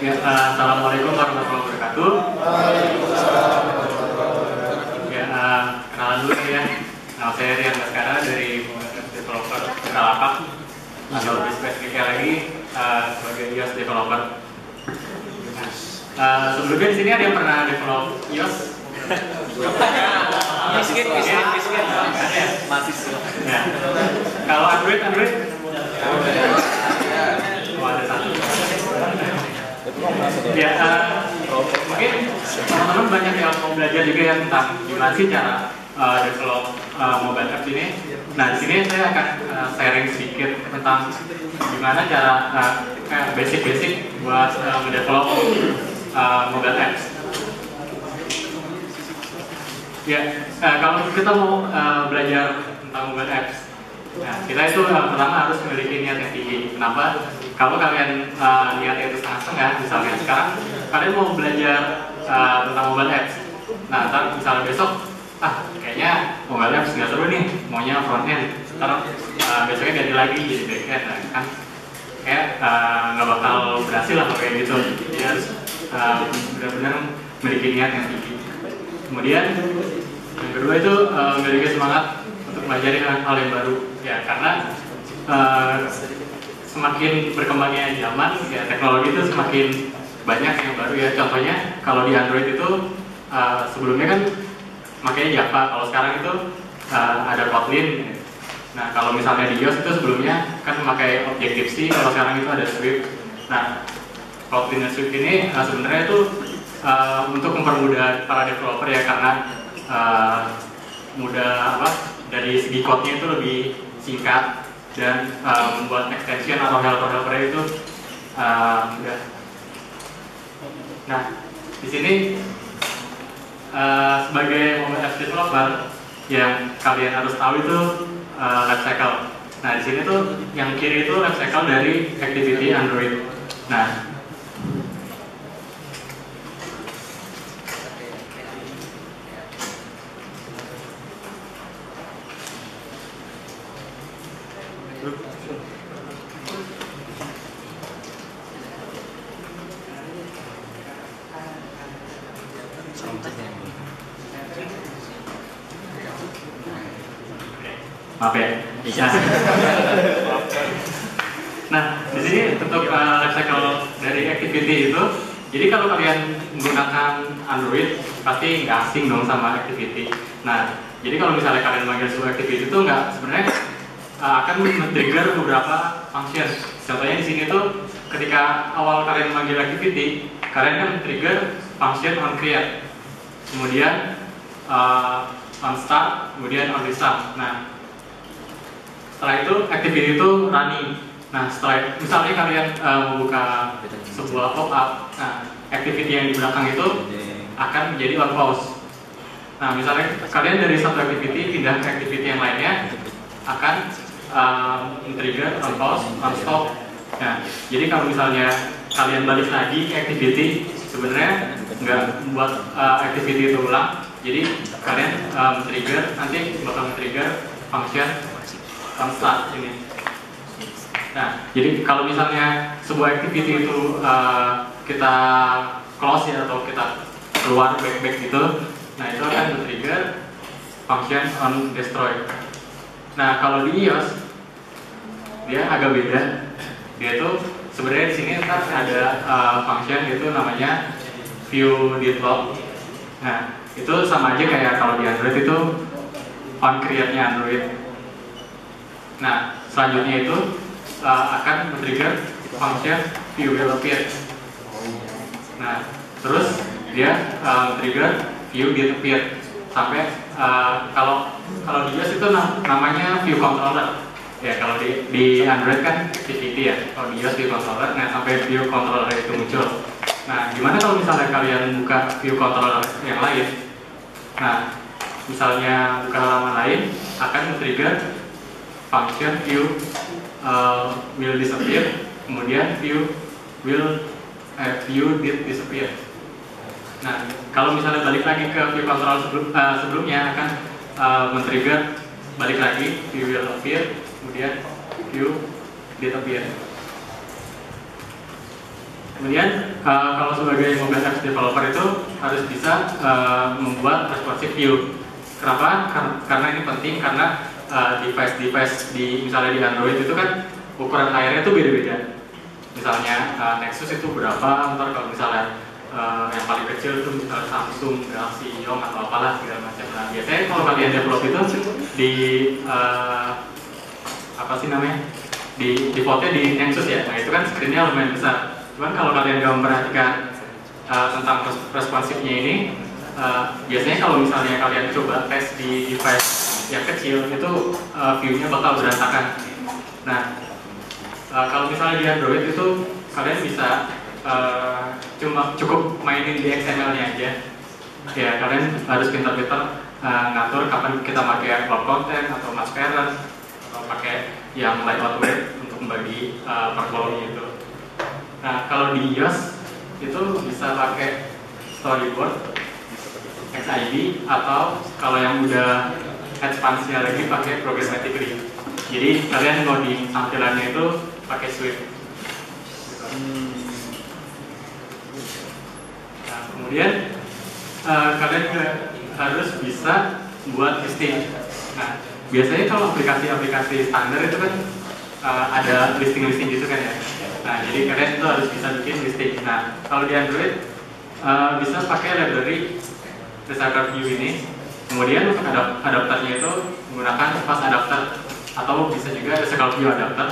Ya, assalamualaikum warahmatullahi wabarakatuh. Ya, kenalan dulu ya. Nama saya Rian Baskara dari developer Bukalapak, atau lebih spesifiknya lagi sebagai iOS developer. Sebelumnya di sini ada yang pernah develop iOS? Miskin. Mahasiswa. Ya. Kalau Android? Oh, ada satu. Ya, mungkin teman-teman banyak yang mau belajar juga ya tentang gimana sih cara develop mobile apps ini. Nah, di sini saya akan sharing sedikit tentang gimana cara basic-basic buat mendevelop mobile apps. Ya, kalau kita mau belajar tentang mobile apps, nah, kita itu pertama harus memiliki niat yang tinggi. Kenapa? Kalau kalian niatnya itu setengah-setengah, misalnya sekarang kalian mau belajar tentang mobile apps, nah ntar misalnya besok, kayaknya mobile apps nggak seru nih, maunya front end, ntar besoknya ganti lagi jadi back end, nah, kan kayak nggak bakal berhasil lah kayak gitu. Jadi harus benar-benar memiliki niat yang tinggi. Kemudian yang kedua itu memiliki semangat untuk mempelajari hal yang baru, ya karena semakin berkembangnya zaman, ya teknologi itu semakin banyak yang baru ya. Contohnya kalau di Android itu sebelumnya kan makanya Java, kalau sekarang itu ada Kotlin. Nah kalau misalnya di iOS itu sebelumnya kan memakai Objective-C, kalau sekarang itu ada Swift. Nah Kotlin dan Swift ini sebenarnya itu untuk mempermudah para developer ya, karena mudah dari segi code-nya itu lebih singkat dan membuat extension atau helper itu mudah. Nah, di sini sebagai mobile apps developer yang kalian harus tahu itu life cycle. Nah, di sini tuh yang kiri itu life cycle dari activity Android. Nah, maaf ya. Nah, di sini untuk life cycle dari activity itu, jadi kalau kalian menggunakan Android pasti nggak asing dong sama activity. Nah, jadi kalau misalnya kalian manggil sebuah activity itu sebenarnya akan men-trigger beberapa function. Contohnya di sini tuh ketika awal kalian memanggil activity, kalian kan men-trigger function on create, kemudian on start, kemudian on restart. Nah, setelah itu activity itu running. Nah, setelah misalnya kalian membuka sebuah pop-up, nah activity yang di belakang itu akan menjadi on pause. Nah, misalnya kalian dari satu activity pindah ke activity yang lainnya akan men-trigger on pause, on stop. Nah, jadi kalau misalnya kalian balik lagi ke activity, sebenarnya nggak membuat activity itu ulang. Jadi kalian men-trigger, nanti bakal men-trigger function on start ini. Nah, jadi kalau misalnya sebuah activity itu kita close ya, atau kita keluar back gitu, nah itu akan men-trigger function on destroy. Nah, kalau di iOS dia agak beda. Dia itu sebenarnya di sini ntar ada function itu namanya view did-log. Nah, itu sama aja kayak kalau di Android itu on create-nya Android. Nah, selanjutnya itu akan men-trigger function view will appear. Nah, terus dia trigger view did appear sampai kalau di iOS itu namanya view controller. Ya, kalau di Android kan activity ya. Kalau di iOS view controller, nah sampai view controller itu muncul. Nah, gimana kalau misalnya kalian buka view controller yang lain? Nah, misalnya buka halaman lain akan men-trigger function view will disappear, kemudian view did disappear. Nah, kalau misalnya balik lagi ke view control sebelumnya akan men-trigger balik lagi view will appear, kemudian view did appear. Kemudian kalau sebagai mobile apps developer itu harus bisa membuat responsive view. Kenapa? Karena ini penting karena device-device di misalnya di Android itu kan ukuran layarnya itu beda-beda. Misalnya Nexus itu berapa, ntar kalau misalnya yang paling kecil itu misalnya Samsung, Galaxy, Young atau apalah segala macam. Nah biasanya kalau kalian develop itu di apa sih namanya? Di defaultnya di Nexus ya. Nah itu kan screen-nya lumayan besar. Cuman kalau kalian nggak memperhatikan tentang responsifnya ini, biasanya kalau misalnya kalian coba tes di device yang kecil itu view-nya bakal berantakan. Nah, kalau misalnya di Android itu kalian bisa cuma cukup mainin di XML-nya aja. Ya, kalian harus pintar-pintar ngatur kapan kita pakai web content atau mask parent atau pakai yang layout web untuk membagi per kolomnya itu. Nah, kalau di iOS itu bisa pakai storyboard, XID, atau kalau yang udah advance-nya lagi pakai programmatically. Jadi kalian mau di tampilannya itu pakai Swift. Nah, kemudian kalian juga harus bisa buat listing. Nah, biasanya kalau aplikasi-aplikasi standar itu kan ada listing-listing gitu kan ya. Nah, jadi kalian itu harus bisa bikin listing. Nah, kalau di Android bisa pakai library Recycler View ini. Kemudian untuk adapternya itu menggunakan fast adapter atau bisa juga Recycler View adapter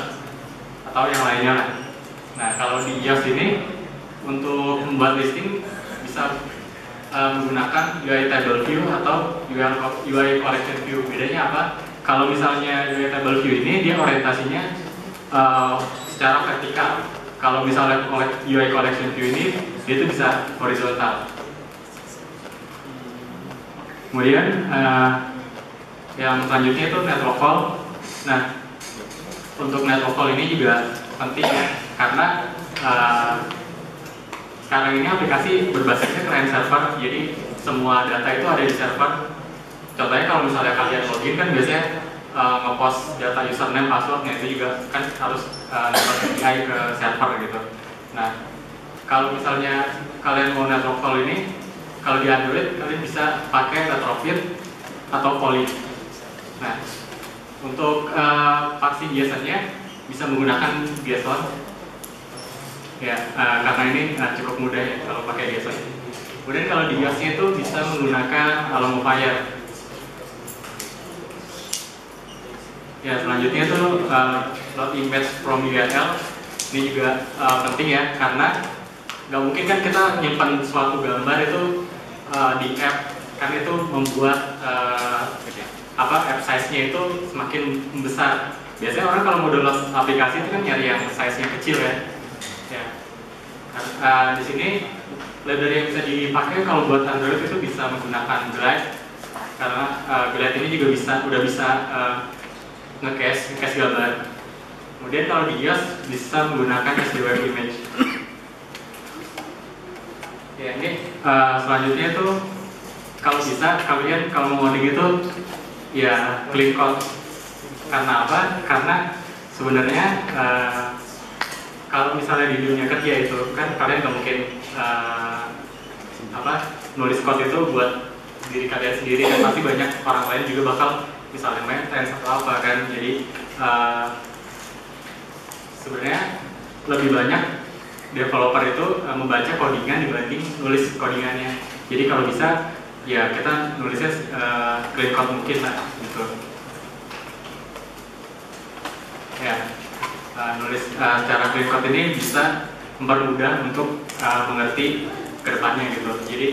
atau yang lainnya lah. Nah, kalau di iOS ini untuk membuat listing bisa menggunakan UI Table View atau UI Collection View. Bedanya apa? Kalau misalnya UI Table View ini dia orientasinya secara vertikal. Kalau misalnya UI Collection View ini dia itu bisa horizontal. Kemudian yang selanjutnya itu network call. Nah, untuk network call ini juga penting ya, karena sekarang ini aplikasi berbasisnya client server, jadi semua data itu ada di server. Contohnya kalau misalnya kalian login kan biasanya ngepost data username, passwordnya itu juga kan harus API ke server gitu. Nah, kalau misalnya kalian mau network call ini, kalau di Android kalian bisa pakai retrofit atau Poly. Nah, untuk paksi biasanya bisa menggunakan JSON. Ya, karena ini cukup mudah ya kalau pakai JSON. Kemudian kalau di iOS-nya itu bisa menggunakan Alumofire. Ya, selanjutnya itu load image from URL. Ini juga penting ya, karena nggak mungkin kan kita nyimpan suatu gambar itu di app, kan itu membuat app size-nya itu semakin besar. Biasanya orang kalau mau download aplikasi itu kan nyari yang size-nya kecil ya. Ya. Di sini library yang bisa dipakai kalau buat Android itu bisa menggunakan Glide, karena Glide ini juga udah bisa nge-cache gambar. Kemudian kalau di iOS bisa menggunakan SDWeb image. Ya, ini selanjutnya itu kalau bisa kalian kalau mau ngoding itu ya clean code. Karena apa? Karena sebenarnya kalau misalnya di dunia kerja itu kan kalian nggak mungkin nulis code itu buat diri kalian sendiri, kan pasti banyak orang lain juga bakal misalnya maintenance atau apa kan. Jadi sebenarnya lebih banyak developer itu membaca codingan dibanding nulis codingannya. Jadi kalau bisa ya kita nulisnya clean code mungkin lah gitu. Ya, nulis cara clean code ini bisa mempermudah untuk mengerti kedepannya gitu. Jadi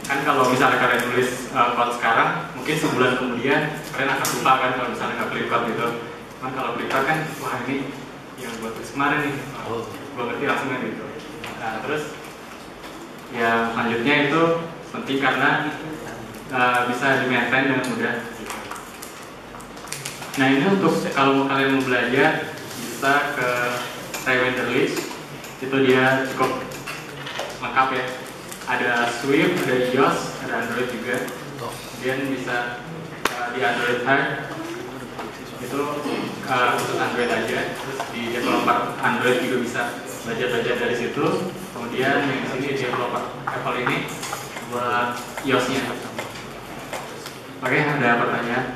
kan kalau misalnya kalian nulis code sekarang, mungkin sebulan kemudian kalian akan lupa kan kalau misalnya nggak clean code gitu. Cuman kalau clean code kan, wah ini yang buat tulis kemarin nih, gue ngerti langsung kan gitu. Nah, terus ya selanjutnya itu penting karena bisa di-maintain dengan mudah. Nah, ini untuk kalau kalian mau belajar bisa ke Rewenderlist, itu dia cukup lengkap ya. Ada Swift, ada iOS, ada Android juga. Kemudian bisa di Android Hub itu untuk Android aja, terus di developer Android juga bisa. belajar dari situ. Kemudian yang sini develop Apple ini buat iOS-nya. Oke, ada pertanyaan?